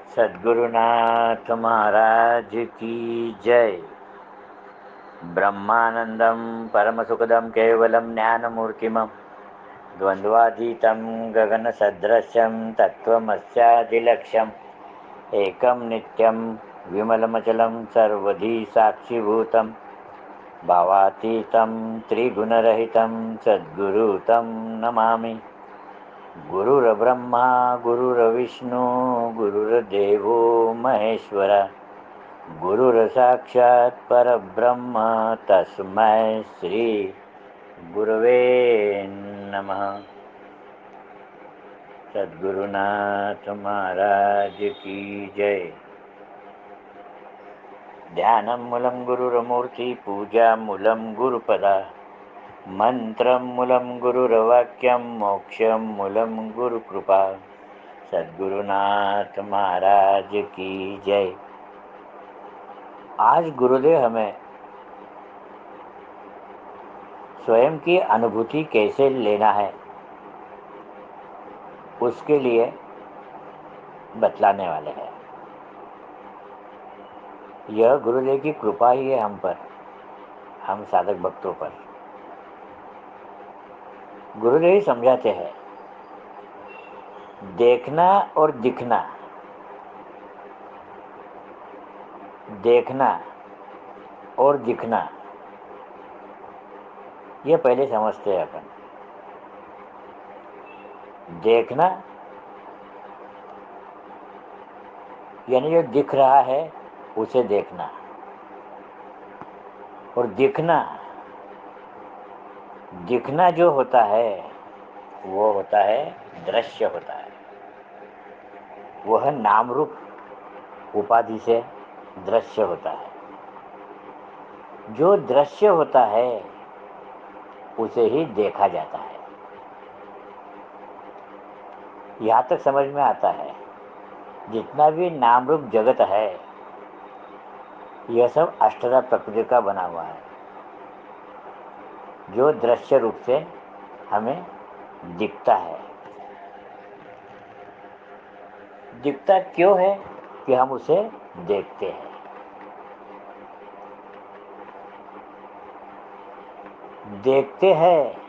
सद्गुरुनाथ महाराज की जय। ब्रह्मानंदं परमसुखदं केवलं ज्ञानमूर्तिमं द्वन्द्वातीतं गगनसदृशं तत्त्वमस्यादिलक्ष्यम् एकं नित्यं विमलमचलं सर्वधी साक्षिभूतं भावातीतं त्रिगुणरहितं सद्गुरुतं नमामि। गुरुर्ब्रह्मा गुरुर्विष्णु गुरुर्देवो महेश्वर गुरुर्साक्षात् परब्रह्म तस्मै श्री गुरवे नमः। सद्गुरुनाथ महाराज की जय। ध्यानं मूलं गुरुर्मूर्ति पूजा मूलं गुरुपदा मंत्रं मूलं गुरुर्वाक्यं मोक्षं मूलं गुरुकृपा। सद्गुरुनाथ महाराज की जय। आज गुरुदेव हमें स्वयं की अनुभूति कैसे लेना है उसके लिए बतलाने वाले हैं। यह गुरुदेव की कृपा ही है हम पर, हम साधक भक्तों पर। गुरुदेव ही समझाते हैं, देखना और दिखना, देखना और दिखना, ये पहले समझते हैं अपन। देखना यानी जो दिख रहा है उसे देखना, और दिखना, दिखना जो होता है वो होता है दृश्य होता है। वह नाम रूप उपाधि से दृश्य होता है। जो दृश्य होता है उसे ही देखा जाता है। यहाँ तक समझ में आता है, जितना भी नाम रूप जगत है यह सब अष्टधा प्रकृति का बना हुआ है, जो दृश्य रूप से हमें दिखता है। दिखता क्यों है कि हम उसे देखते हैं। देखते हैं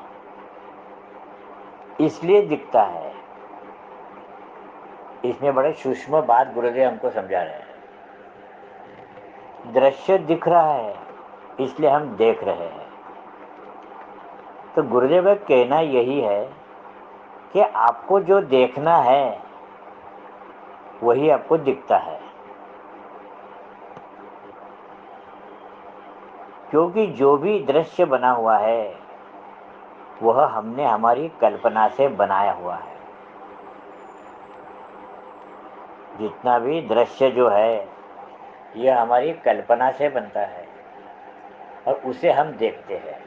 इसलिए दिखता है। इसमें बड़े सूक्ष्म बात गुरुदेव हमको समझा रहे हैं। दृश्य दिख रहा है इसलिए हम देख रहे हैं। तो गुरुदेव का कहना यही है कि आपको जो देखना है वही आपको दिखता है, क्योंकि जो भी दृश्य बना हुआ है वह हमने हमारी कल्पना से बनाया हुआ है। जितना भी दृश्य जो है यह हमारी कल्पना से बनता है और उसे हम देखते हैं।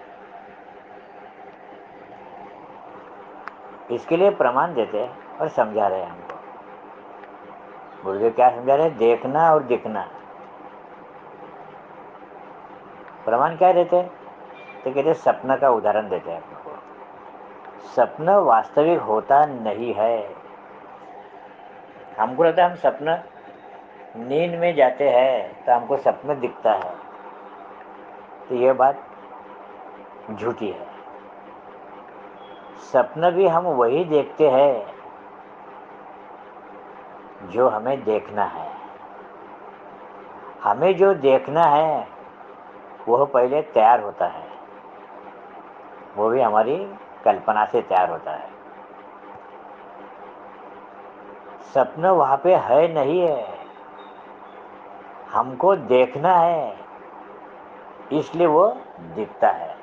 इसके लिए प्रमाण देते हैं और समझा रहे हैं हमको। गुरुदेव क्या समझा रहे हैं? देखना और दिखना। प्रमाण क्या देते हैं? तो कहते सपना का उदाहरण देते हैं हमको। सपना वास्तविक होता नहीं है। हमको लगता है हम सपना नींद में जाते हैं तो हमको सपना दिखता है, तो यह बात झूठी है। सपना भी हम वही देखते हैं जो हमें देखना है। हमें जो देखना है वह पहले तैयार होता है, वो भी हमारी कल्पना से तैयार होता है। सपना वहाँ पे है नहीं है, हमको देखना है इसलिए वो दिखता है।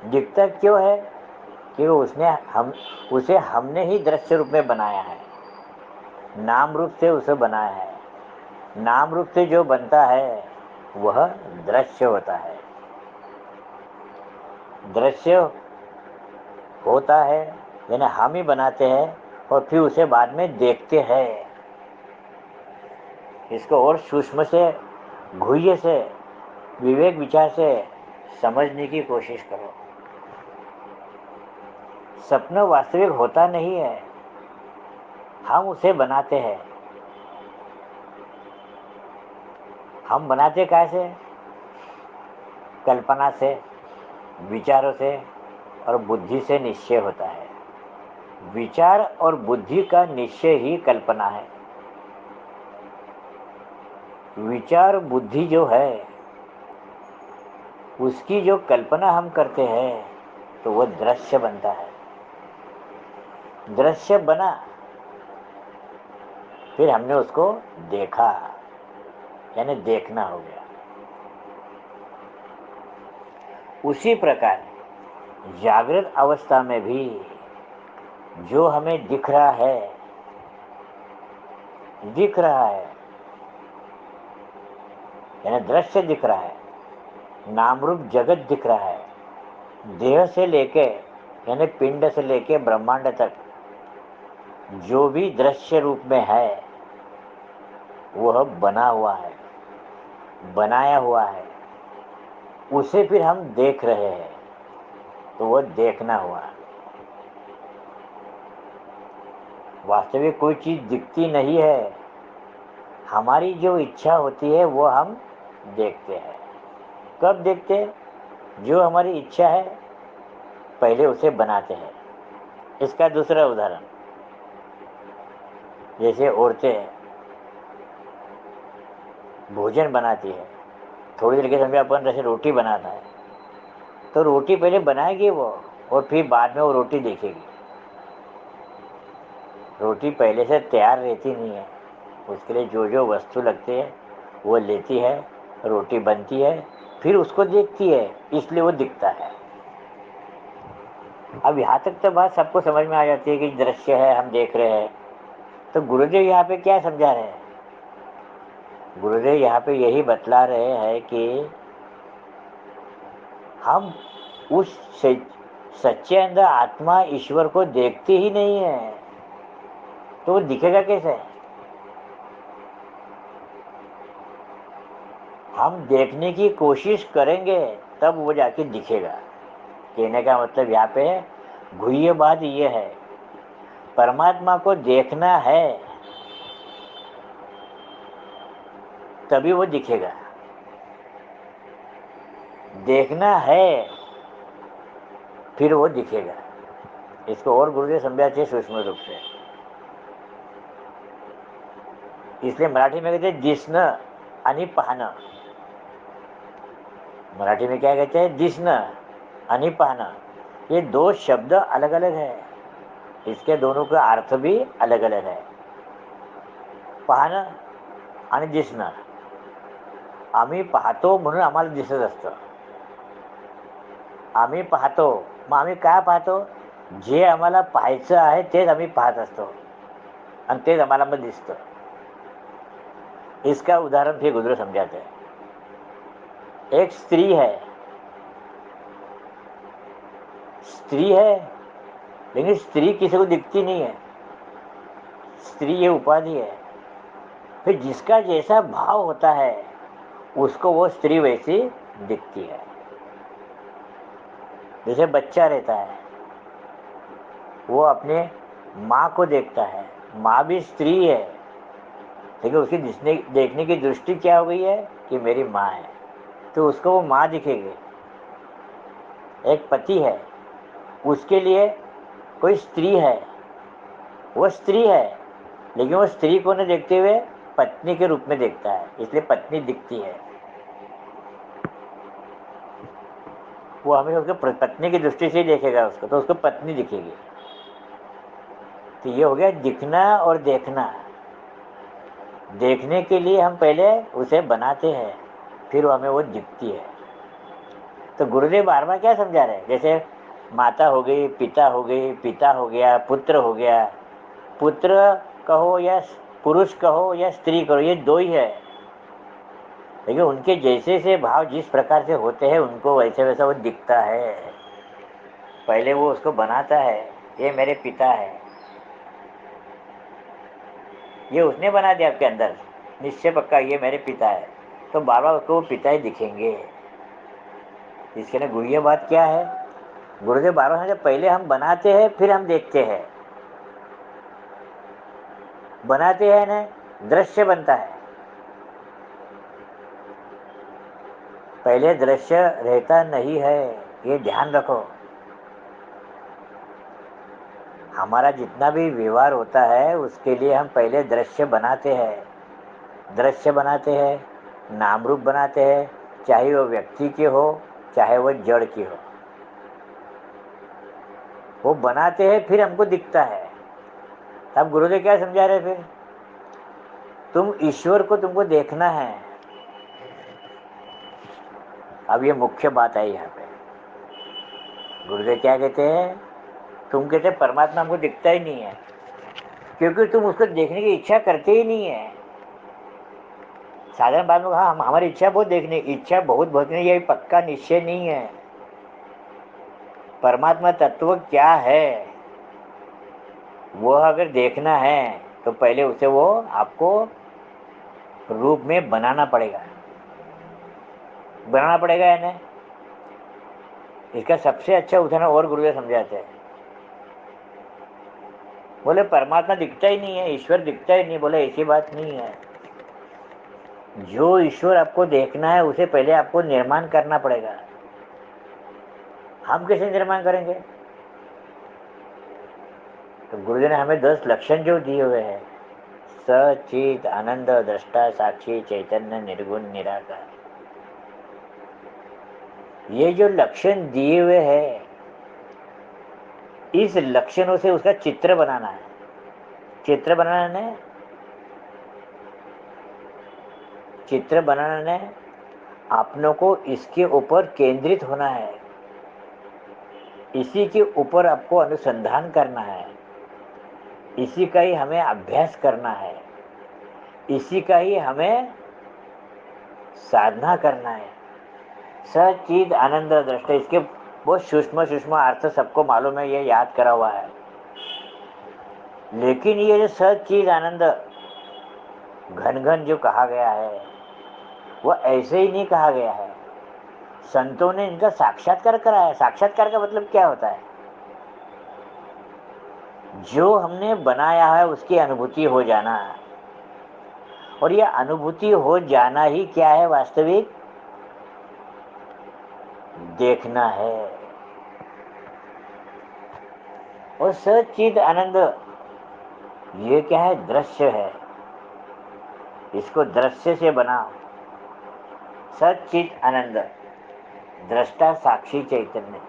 दिखता क्यों है? क्योंकि उसे हमने ही दृश्य रूप में बनाया है, नाम रूप से उसे बनाया है। नाम रूप से जो बनता है वह दृश्य होता है। दृश्य होता है यानी हम ही बनाते हैं और फिर उसे बाद में देखते हैं। इसको और सूक्ष्म से, गुह्य से, विवेक विचार से समझने की कोशिश करो। सपना वास्तविक होता नहीं है, हम उसे बनाते हैं। हम बनाते कैसे? कल्पना से, विचारों से और बुद्धि से निश्चय होता है। विचार और बुद्धि का निश्चय ही कल्पना है। विचार बुद्धि जो है उसकी जो कल्पना हम करते हैं तो वो दृश्य बनता है। दृश्य बना, फिर हमने उसको देखा, यानी देखना हो गया। उसी प्रकार जागृत अवस्था में भी जो हमें दिख रहा है यानी दृश्य दिख रहा है, नाम रूप जगत दिख रहा है, देह से लेके यानी पिंड से लेके ब्रह्मांड तक जो भी दृश्य रूप में है वह बना हुआ है, बनाया हुआ है, उसे फिर हम देख रहे हैं, तो वह देखना हुआ। वास्तविक कोई चीज दिखती नहीं है, हमारी जो इच्छा होती है वो हम देखते हैं। कब देखते हैं? जो हमारी इच्छा है पहले उसे बनाते हैं। इसका दूसरा उदाहरण, जैसे औरतें भोजन बनाती है, थोड़ी देर के समय अपन जैसे रोटी बनाता है तो रोटी पहले बनाएगी वो और फिर बाद में वो रोटी देखेगी। रोटी पहले से तैयार रहती नहीं है, उसके लिए जो जो वस्तु लगती है वो लेती है, रोटी बनती है, फिर उसको देखती है, इसलिए वो दिखता है। अब यहाँ तक तो बात सबको समझ में आ जाती है कि दृश्य है, हम देख रहे हैं। तो गुरुदेव यहाँ पे क्या समझा रहे हैं? गुरुदेव यहाँ पे यही बतला रहे हैं कि हम उस सच्चे अंदर आत्मा ईश्वर को देखते ही नहीं है, तो वो दिखेगा कैसे? हम देखने की कोशिश करेंगे तब वो जाके दिखेगा। कहने का मतलब यहाँ पे गुह्य बात ये है, परमात्मा को देखना है तभी वो दिखेगा। देखना है फिर वो दिखेगा। इसको और गुरुदेव समझाते हैं सूक्ष्म रूप से। इसलिए मराठी में कहते हैं दिसणं आणि पाहणं। मराठी में क्या कहते हैं? दिसणं आणि पाहणं। ये दो शब्द अलग अलग है, इसके दोनों का अर्थ भी अलग अलग है। पाहणं आणि दिसणं, आम्ही पाहतो म्हणून आम्हाला दिसत असतं। आम्ही पाहतो, मग आम्ही काय पाहतो? जे आम्हाला पाहायचं आहे तेच आम्ही पाहत असतो आणि तेच आम्हाला मग दिसतं। इसका उदाहरण फिर गुरुदेव समझाते हैं। एक स्त्री है, लेकिन स्त्री किसी को दिखती नहीं है, स्त्री ये उपाधि है। फिर जिसका जैसा भाव होता है उसको वो स्त्री वैसी दिखती है। जैसे बच्चा रहता है, वो अपने माँ को देखता है, माँ भी स्त्री है, लेकिन उसकी देखने की दृष्टि क्या हो गई है कि मेरी माँ है, तो उसको वो माँ दिखेगी। एक पति है, उसके लिए कोई स्त्री है, वो स्त्री है, लेकिन वो स्त्री को न देखते हुए पत्नी के रूप में देखता है, इसलिए पत्नी दिखती है। वो हमेशा उसको पत्नी की दृष्टि से ही देखेगा उसको, तो उसको पत्नी दिखेगी। तो ये हो गया दिखना और देखना। देखने के लिए हम पहले उसे बनाते हैं, फिर हमें वो दिखती है। तो गुरुदेव बार बार क्या समझा रहे हैं? जैसे माता हो गई, पिता हो गई, पिता हो गया, पुत्र हो गया। पुत्र कहो या पुरुष कहो या स्त्री कहो, ये दो ही है, लेकिन उनके जैसे से भाव जिस प्रकार से होते हैं उनको वैसे वैसा वो दिखता है। पहले वो उसको बनाता है, ये मेरे पिता है, ये उसने बना दिया आपके अंदर निश्चय पक्का, ये मेरे पिता है, तो बार बार उसको वो पिता ही दिखेंगे। इसके लिए गुरुदेव बात क्या है? गुरुदेव बार बार पहले हम बनाते हैं फिर हम देखते हैं। बनाते हैं ना, दृश्य बनता है, पहले दृश्य रहता नहीं है, ये ध्यान रखो। हमारा जितना भी व्यवहार होता है उसके लिए हम पहले दृश्य बनाते हैं, दृश्य बनाते हैं, नाम रूप बनाते हैं, चाहे वो व्यक्ति के हो चाहे वो जड़ की हो, वो बनाते हैं, फिर हमको दिखता है। तब गुरुदेव क्या समझा रहे, फिर तुम ईश्वर को तुमको देखना है। अब ये मुख्य बात है यहाँ पे। गुरुदेव क्या कहते हैं, तुम कहते परमात्मा हमको दिखता ही नहीं है क्योंकि तुम उसको देखने की इच्छा करते ही नहीं है। साधारण बात में हाँ, हमारी इच्छा बहुत देखने, इच्छा बहुत नहीं, ये पक्का निश्चय नहीं है। परमात्मा तत्व क्या है वो अगर देखना है तो पहले उसे वो आपको रूप में बनाना पड़ेगा, बनाना पड़ेगा है ना। इसका सबसे अच्छा उदाहरण और गुरुदेव समझाते हैं। बोले परमात्मा दिखता ही नहीं है, ईश्वर दिखता ही नहीं। बोले ऐसी बात नहीं है। जो ईश्वर आपको देखना है उसे पहले आपको निर्माण करना पड़ेगा। हम कैसे निर्माण करेंगे? तो गुरुदेव ने हमें 10 लक्षण जो दिए हुए हैं, सचित आनंद दृष्टा साक्षी चैतन्य निर्गुण निराकार, ये जो लक्षण दिए हुए हैं, इस लक्षणों से उसका चित्र बनाना है। चित्र बनाना है, चित्र बनाना है, अपनों को इसके ऊपर केंद्रित होना है, इसी के ऊपर आपको अनुसंधान करना है, इसी का ही हमें अभ्यास करना है, इसी का ही हमें साधना करना है। सचिद आनंद दृष्टि, इसके बहुत सूक्ष्म सूक्ष्म अर्थ सबको मालूम है, ये याद करा हुआ है। लेकिन ये जो सचिद आनंद घन घन जो कहा गया है वो ऐसे ही नहीं कहा गया है। संतों ने इनका साक्षात्कार कराया। साक्षात्कार का मतलब क्या होता है? जो हमने बनाया है उसकी अनुभूति हो जाना, और यह अनुभूति हो जाना ही क्या है? वास्तविक देखना है। और सचिद आनंद ये क्या है? दृश्य है। इसको दृश्य से बनाओ। सचिद आनंद दृष्टा साक्षी चैतन्य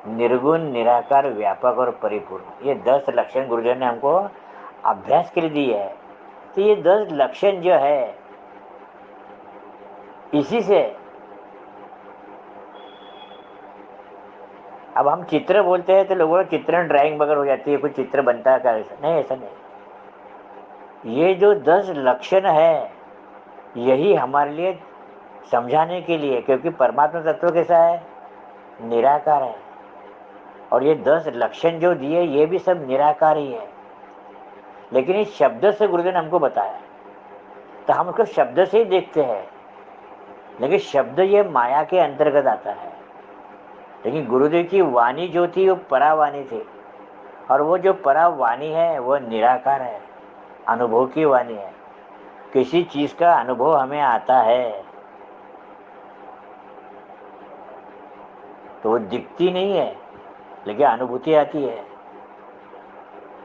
निर्गुण निराकार व्यापक और परिपूर्ण, ये 10 लक्षण गुरुदेव ने हमको अभ्यास के लिए दिए है। तो ये 10 लक्षण जो है इसी से अब हम चित्र बोलते हैं तो लोगों को चित्रण ड्राइंग वगैरह हो जाती है, कुछ चित्र बनता है क्या? ऐसा नहीं, ऐसा नहीं। ये जो 10 लक्षण है यही हमारे लिए समझाने के लिए, क्योंकि परमात्मा तत्व कैसा है? निराकार है। और ये 10 लक्षण जो दिए ये भी सब निराकार ही है, लेकिन इस शब्द से गुरुदेव ने हमको बताया, तो हम उसको शब्द से ही देखते हैं। लेकिन शब्द ये माया के अंतर्गत आता है, लेकिन गुरुदेव की वाणी जो थी वो परावाणी थी, और वो जो परावाणी है वो निराकार है, अनुभव की वाणी है। किसी चीज का अनुभव हमें आता है तो वो दिखती नहीं है, लेकिन अनुभूति आती है।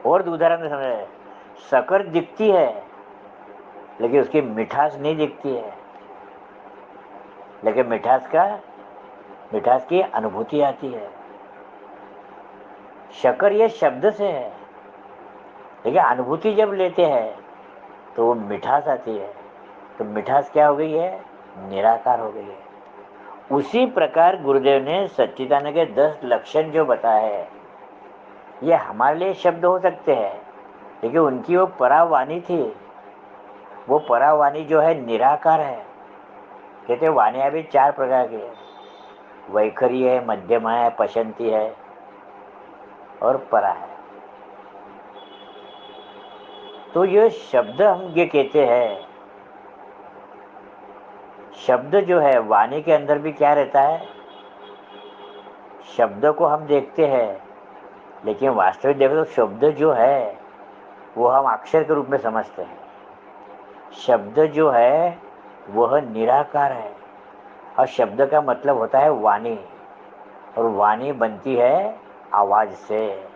और उदाहरण में समझे, शक्कर दिखती है लेकिन उसकी मिठास नहीं दिखती है, लेकिन मिठास की अनुभूति आती है। शक्कर ये शब्द से है, लेकिन अनुभूति जब लेते हैं तो वो मिठास आती है। तो मिठास क्या हो गई है? निराकार हो गई है। उसी प्रकार गुरुदेव ने सच्चिदानंद के 10 लक्षण जो बताए हैं, ये हमारे लिए शब्द हो सकते हैं, लेकिन उनकी वो परावाणी थी। वो परावाणी जो है निराकार है। कहते वाणियाँ भी 4 प्रकार की है, वैखरी है, मध्यमा है, पशंती है और परा है। तो ये शब्द हम ये कहते हैं, शब्द जो है वाणी के अंदर भी क्या रहता है? शब्द को हम देखते हैं, लेकिन वास्तविक देखो तो शब्द जो है वो हम अक्षर के रूप में समझते हैं। शब्द जो है वह निराकार है, और शब्द का मतलब होता है वाणी, और वाणी बनती है आवाज से।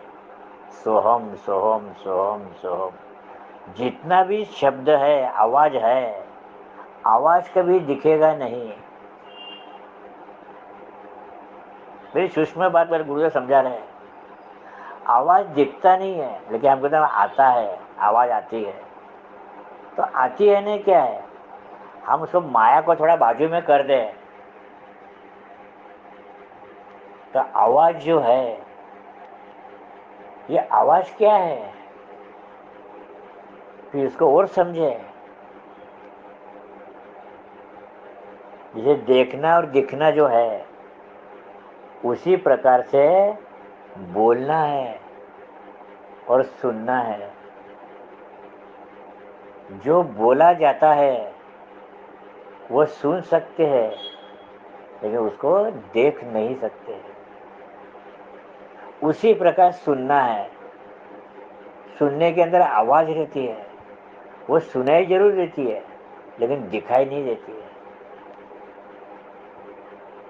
सोहम सोहम सोहम सोहम। जितना भी शब्द है, आवाज है, आवाज कभी दिखेगा नहीं। मेरी सूक्ष्म बात मेरे गुरुदेव समझा रहे हैं। आवाज दिखता नहीं है, लेकिन हमको तो आता है, आवाज आती है। तो आती है नहीं, क्या है, हम उसको माया को थोड़ा बाजू में कर दे तो आवाज जो है, ये आवाज क्या है, फिर उसको और समझे। जैसे देखना और दिखना जो है, उसी प्रकार से बोलना है और सुनना है। जो बोला जाता है वो सुन सकते हैं, लेकिन उसको देख नहीं सकते। उसी प्रकार सुनना है, सुनने के अंदर आवाज रहती है, वो सुनाई जरूर देती है, लेकिन दिखाई नहीं देती है।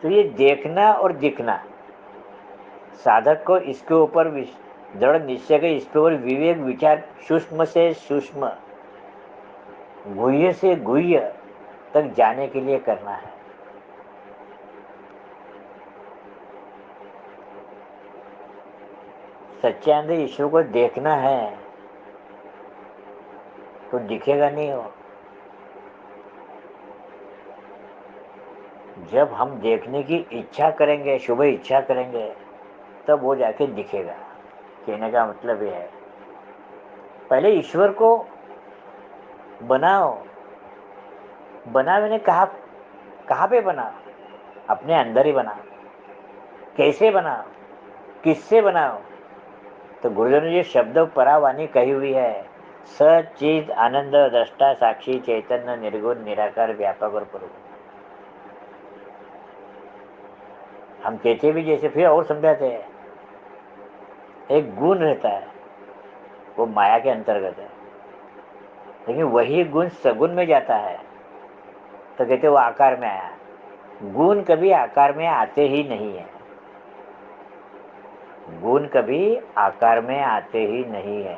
तो ये देखना और दिखना, साधक को इसके ऊपर दृढ़ निश्चय के, इसके ऊपर विवेक विचार, सूक्ष्म से सूक्ष्म, गुह्य से गुह्य तक जाने के लिए करना है। सच्चानंद ईश्वर को देखना है तो दिखेगा नहीं हो। जब हम देखने की इच्छा करेंगे, शुभ इच्छा करेंगे, तब वो जाके दिखेगा। कहने का मतलब ये है, पहले ईश्वर को बनाओ। बना मैंने कहाँ पे बना? अपने अंदर ही बना। कैसे बनाओ, किससे बनाओ? तो गुरुदेव ने ये शब्द परावाणी कही हुई है, सचिद आनंद दृष्टा साक्षी चैतन्य निर्गुण निराकार व्यापक और प्रभु। हम कहते भी जैसे, फिर और समझाते हैं, एक गुण रहता है, वो माया के अंतर्गत है, लेकिन वही गुण सगुण में जाता है तो कहते वो आकार में आया। गुण कभी आकार में आते ही नहीं है। गुण कभी आकार में आते ही नहीं है।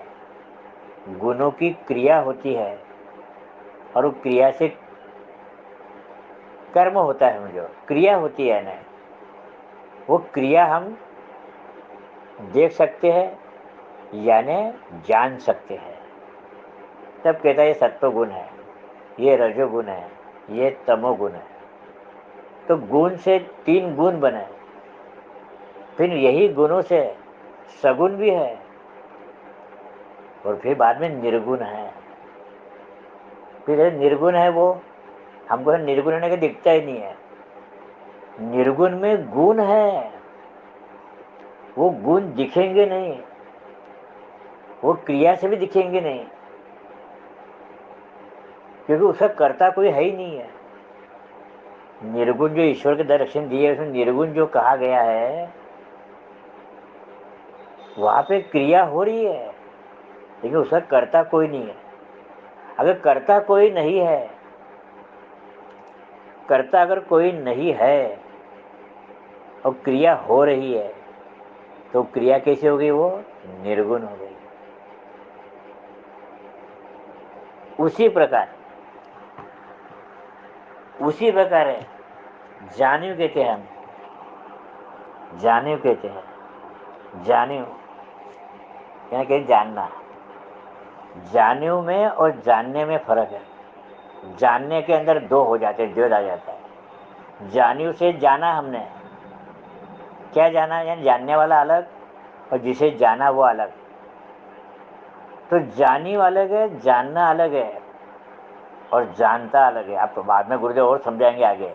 गुणों की क्रिया होती है, और वो क्रिया से कर्म होता है। जो क्रिया होती है ना, वो क्रिया हम देख सकते हैं यानी जान सकते हैं। तब कहता है ये सत्व गुण है, ये रजोगुण है, ये तमोगुण है। तो गुण से 3 गुण बने, फिर यही गुणों से सगुण भी है, और फिर बाद में निर्गुण है। फिर निर्गुण है, वो हमको निर्गुण होने का दिखता ही नहीं है। निर्गुण में गुण है, वो गुण दिखेंगे नहीं, वो क्रिया से भी दिखेंगे नहीं, क्योंकि उसका कर्ता कोई है ही नहीं है। निर्गुण जो ईश्वर के दर्शन दिए, उसमें निर्गुण जो कहा गया है, वहां पे क्रिया हो रही है, लेकिन उसका कर्ता कोई नहीं है। अगर कर्ता कोई नहीं है, कर्ता अगर कोई नहीं है और क्रिया हो रही है, तो क्रिया कैसे हो गई? वो निर्गुण हो गई। उसी प्रकार है, जानियो कहते हैं हम, जानियो कहते हैं। जानियो क्या कहते? जानना। जानियो में और जानने में फर्क है। जानने के अंदर 2 हो जाते हैं, द्वैत आ जाता है। जानियो से जाना हमने, क्या जाना? यानी जानने वाला अलग और जिसे जाना वो अलग। तो जानी अलग है, जानना अलग है, और जानता अलग है। आप बाद में गुरुदेव और समझाएंगे आगे।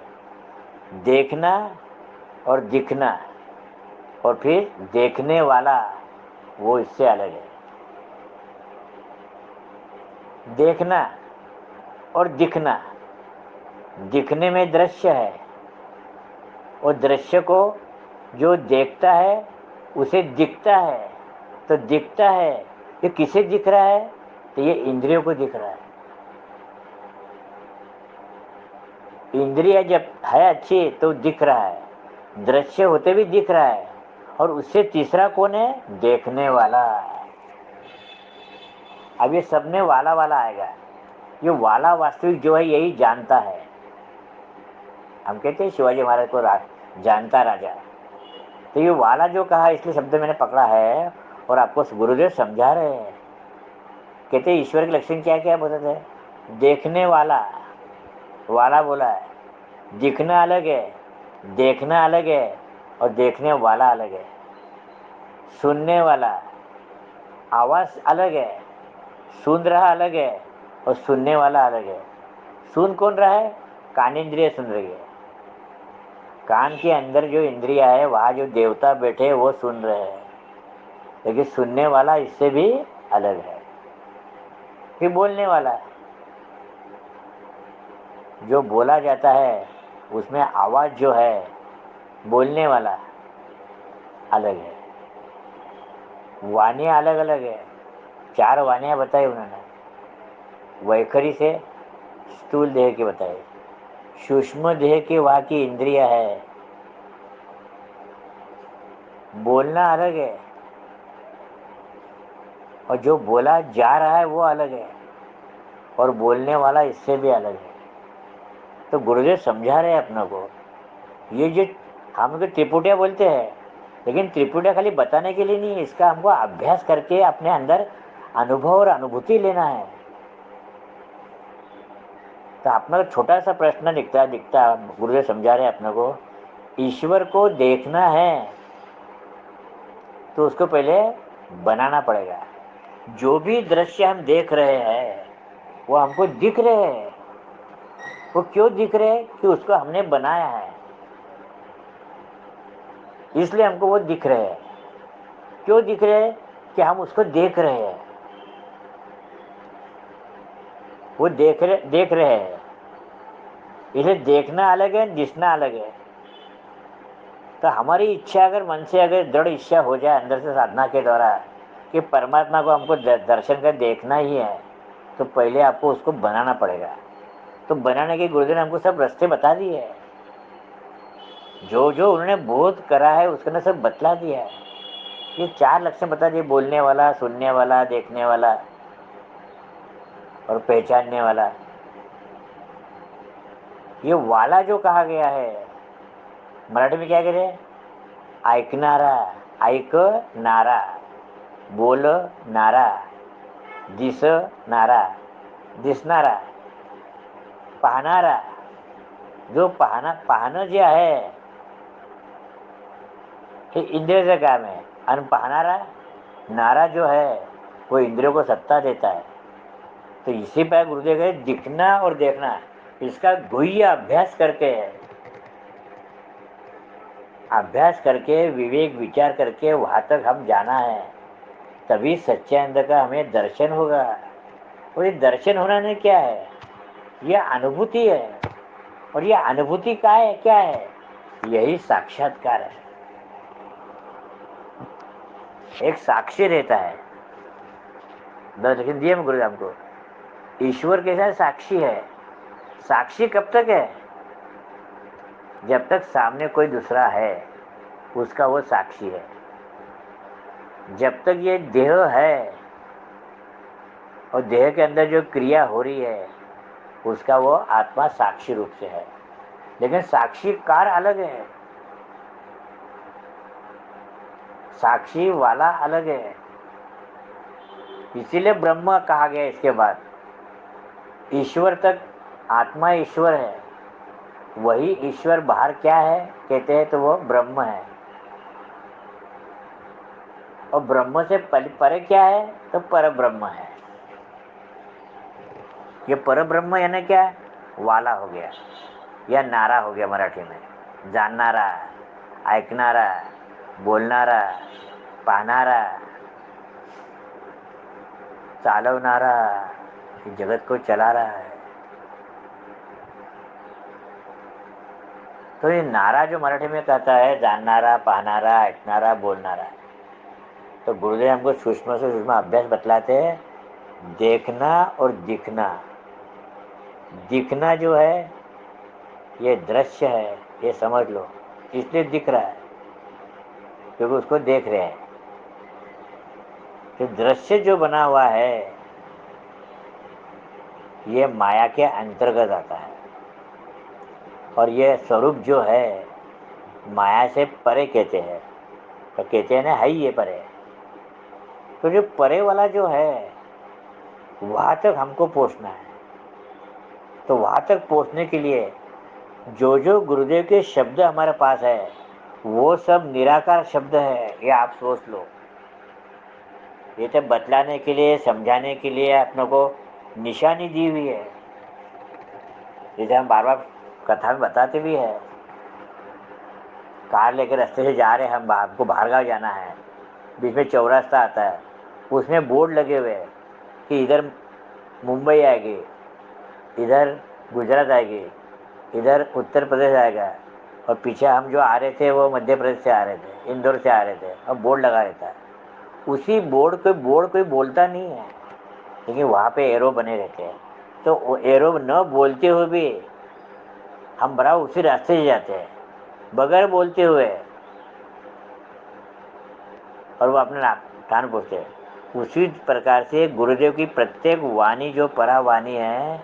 देखना और दिखना, और फिर देखने वाला, वो इससे अलग है। देखना और दिखना, दिखने में दृश्य है, और दृश्य को जो देखता है उसे दिखता है। तो दिखता है, ये किसे दिख रहा है? तो ये इंद्रियों को दिख रहा है। इंद्रिय जब है अच्छी तो दिख रहा है, दृश्य होते भी दिख रहा है, और उससे तीसरा कौन है? देखने वाला। अब ये सब में वाला वाला आएगा। ये वाला वास्तविक जो है यही जानता है। हम कहते हैं शिवाजी महाराज को जानता राजा। तो ये वाला जो कहा इसलिए शब्द मैंने पकड़ा है, और आपको गुरुदेव समझा रहे हैं। कहते ईश्वर के लक्षण क्या क्या बोलते थे? देखने वाला, वाला बोला है। दिखना अलग है, देखना अलग है, और देखने वाला अलग है। सुनने वाला, आवाज अलग है, सुन रहा अलग है, और सुनने वाला अलग है। सुन कौन रहा है? कान इंद्रिय सुन रही है। कान के अंदर जो इंद्रिया है वहां जो देवता बैठे वो सुन रहे हैं, लेकिन सुनने वाला इससे भी अलग है। फिर बोलने वाला, जो बोला जाता है उसमें आवाज जो है, बोलने वाला अलग है। वाणियाँ अलग अलग है। 4 वाणियाँ बताई उन्होंने। वैखरी से स्थूल देह की बताई, सूक्ष्म देह की वहाँ की इंद्रिया है। बोलना अलग है, और जो बोला जा रहा है वो अलग है, और बोलने वाला इससे भी अलग है। तो गुरुदेव समझा रहे हैं अपनों को। ये जो हम तो त्रिपुटिया बोलते हैं, लेकिन त्रिपुटिया खाली बताने के लिए नहीं है, इसका हमको अभ्यास करके अपने अंदर अनुभव और अनुभूति लेना है। तो अपना छोटा सा प्रश्न दिखता गुरुदेव समझा रहे हैं अपने को। ईश्वर को देखना है तो उसको पहले बनाना पड़ेगा। जो भी दृश्य हम देख रहे हैं वो हमको दिख रहे हैं। वो क्यों दिख रहे हैं? कि उसको हमने बनाया है, इसलिए हमको वो दिख रहे हैं। क्यों दिख रहे हैं? कि हम उसको देख रहे हैं। वो देख रहे हैं, इसलिए देखना अलग है, दिखना अलग है। तो हमारी इच्छा अगर मन से अगर दृढ़ इच्छा हो जाए अंदर से साधना के द्वारा कि परमात्मा को हमको दर्शन कर देखना ही है, तो पहले आपको उसको बनाना पड़ेगा। तो बनाने के गुरुदेव ने हमको सब रास्ते बता दिए हैं। जो जो उन्होंने बोध करा है उसके ने सब बतला दिया है। ये 4 लक्षण बता दिए, बोलने वाला, सुनने वाला, देखने वाला और पहचानने वाला। ये वाला जो कहा गया है, मराठी में क्या कह रहे हैं? ऐकणारा, ऐकणारा, बोलणारा, दिसणारा, दिसणारा, पाहणारा। जो पाहणं जे आहे हे इंद्रियाचं काम है, और पाहणारा नारा जो है वो इंद्रियों को सत्ता देता है। तो इसी पर गुरुदेव कहे दिखना और देखना, इसका गुह्य अभ्यास करके विवेक विचार करके वहाँ तक हम जाना है, तभी सच्चानंद का हमें दर्शन होगा। और ये दर्शन होना नहीं क्या है? ये अनुभूति है। और ये अनुभूति का है क्या है? यही साक्षात्कार है। एक साक्षी रहता है। दर्शन दिए गुरु हमको। ईश्वर के साथ साक्षी है। साक्षी कब तक है? जब तक सामने कोई दूसरा है उसका वो साक्षी है। जब तक ये देह है और देह के अंदर जो क्रिया हो रही है उसका वो आत्मा साक्षी रूप से है। लेकिन साक्षीकार अलग है, साक्षी वाला अलग है। इसीलिए ब्रह्म कहा गया। इसके बाद ईश्वर तक आत्मा ईश्वर है, वही ईश्वर बाहर क्या है कहते हैं तो वो ब्रह्म है। और ब्रह्म से परे क्या है तो पर ब्रह्म है। ये पर ब्रह्म यानी क्या? वाला हो गया या नारा हो गया मराठी में। जानणारा, ऐकणारा, बोलणारा, पाहणारा, चालवणारा, जगत को चला रहा है। तो ये नारा जो मराठी में कहता है जानणारा, पाहणारा, ऐकणारा, बोलणारा, तो गुरुदेव हमको सूक्ष्म से सूक्ष्म अभ्यास बतलाते हैं। देखना और दिखना। दिखना जो है ये दृश्य है, ये समझ लो, इसलिए दिख रहा है क्योंकि उसको देख रहे हैं। तो दृश्य जो बना हुआ है ये माया के अंतर्गत आता है, और ये स्वरूप जो है माया से परे कहते हैं। तो कहते हैं ना, है ही ये परे। तो जो परे वाला जो है वहाँ तक हमको पहुँचना है। तो वहाँ तक पहुँचने के लिए जो जो गुरुदेव के शब्द हमारे पास है वो सब निराकार शब्द है, ये आप सोच लो। ये तो बतलाने के लिए, समझाने के लिए अपनों को निशानी दी हुई है, जैसे हम बार बार कथा में बताते भी है। कार लेकर रास्ते से जा रहे हैं हम, आपको बाहर गाँव जाना है, बीच में चौरास्ता आता है, उसमें बोर्ड लगे हुए हैं कि इधर मुंबई आएगी, इधर गुजरात आएगी, इधर उत्तर प्रदेश आएगा, और पीछे हम जो आ रहे थे वो मध्य प्रदेश से आ रहे थे, इंदौर से आ रहे थे, और बोर्ड लगा रहता है। उसी बोर्ड कोई बोलता नहीं है, लेकिन वहाँ पे एरो बने रहते हैं। तो वो एरो न बोलते हुए भी हम बराबर उसी रास्ते से जाते हैं, बगैर बोलते हुए, और वो अपने स्थान पहुँचते हैं। उसी प्रकार से गुरुदेव की प्रत्येक वाणी जो परावाणी है,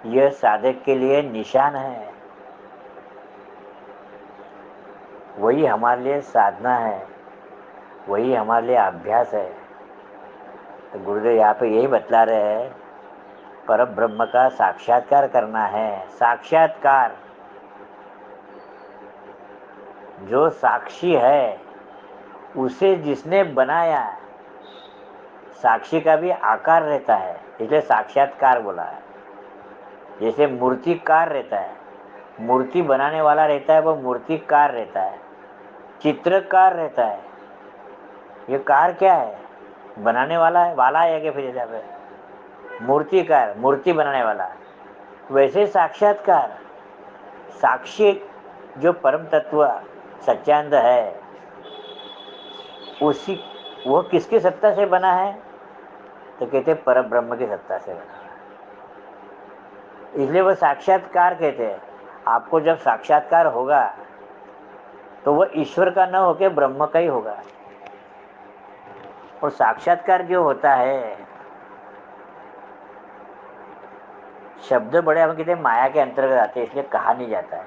यह साधक के लिए निशान है, वही हमारे लिए साधना है, वही हमारे लिए अभ्यास है। तो गुरुदेव यहाँ पे यही बतला रहे हैं, पर ब्रह्म का साक्षात्कार करना है। साक्षात्कार, जो साक्षी है उसे जिसने बनाया, साक्षी का भी आकार रहता है, इसलिए साक्षात्कार बोला है। जैसे मूर्तिकार रहता है, मूर्ति बनाने वाला रहता है वो मूर्तिकार रहता है, चित्रकार रहता है। ये कार क्या है? बनाने वाला है, वाला है कि फिर जैसा पे मूर्तिकार, मूर्ति बनाने वाला। वैसे साक्षात्कार, साक्षी जो परम तत्व सच्चानंद है, उसी वो किसकी सत्ता से बना है? तो कहते पर ब्रह्म की सत्ता से बना है, इसलिए वो साक्षात्कार कहते हैं। आपको जब साक्षात्कार होगा तो वो ईश्वर का न होके ब्रह्म का ही होगा। और साक्षात्कार जो होता है, शब्द बड़े हम कहते हैं माया के अंतर्गत आते हैं, इसलिए कहा नहीं जाता है,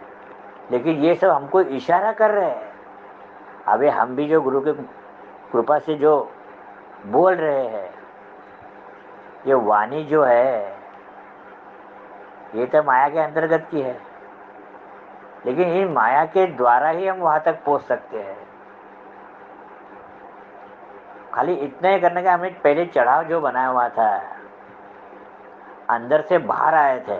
लेकिन ये सब हमको इशारा कर रहे हैं। अभी हम भी जो गुरु के कृपा से जो बोल रहे हैं, ये वाणी जो है ये तो माया के अंतर्गत की है, लेकिन इन माया के द्वारा ही हम वहां तक पहुंच सकते हैं। खाली इतना ही करने का, हमने पहले चढ़ाव जो बनाया हुआ था, अंदर से बाहर आए थे।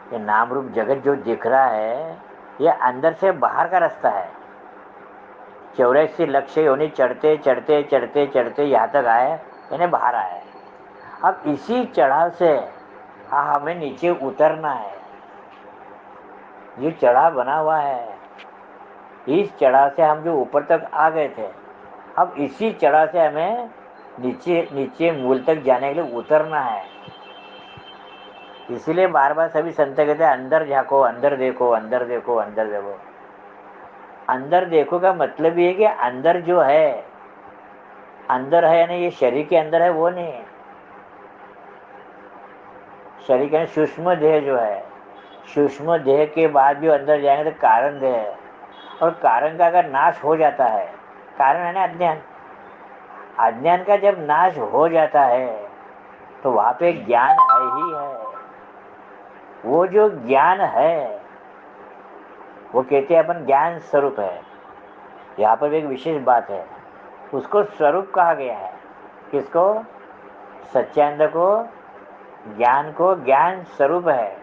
ये नाम रूप जगत जो दिख रहा है, ये अंदर से बाहर का रास्ता है। 84 लक्ष्य योनि चढ़ते चढ़ते चढ़ते चढ़ते यहाँ तक आए, यानी बाहर आए। अब इसी चढ़ाव से हमें नीचे उतरना है। ये चढ़ाव बना हुआ है, इस चढ़ाव से हम जो ऊपर तक आ गए थे, अब इसी चढ़ाव से हमें नीचे नीचे मूल तक जाने के लिए उतरना है। इसीलिए बार बार सभी संत कहते हैं, अंदर झांको, अंदर देखो, अंदर देखो, अंदर देखो। अंदर देखो का मतलब ये है कि अंदर जो है, अंदर है यानी ये शरीर के अंदर है वो नहीं है। शरीर के सूक्ष्म देह जो है, सूक्ष्म देह के बाद भी अंदर जाएंगे तो कारण देह है, और कारण का अगर नाश हो जाता है, कारण है ना अज्ञान, अज्ञान का जब नाश हो जाता है तो वहाँ पे ज्ञान है ही है। वो जो ज्ञान है वो कहते हैं अपन ज्ञान स्वरूप है। यहाँ पर एक विशेष बात है, उसको स्वरूप कहा गया है। किसको? सच्चानंद को, ज्ञान को ज्ञान स्वरूप है।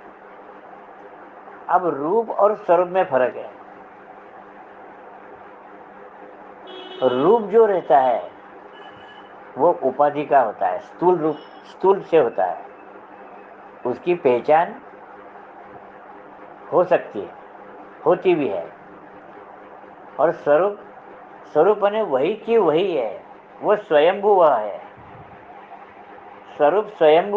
अब रूप और स्वरूप में फर्क है। रूप जो रहता है वो उपाधि का होता है, स्थूल रूप, स्थूल से होता है, उसकी पहचान हो सकती है, होती भी है। और स्वरूप, स्वरूप बने वही की वही है, वो स्वयंभू वह है। स्वरूप स्वयंभू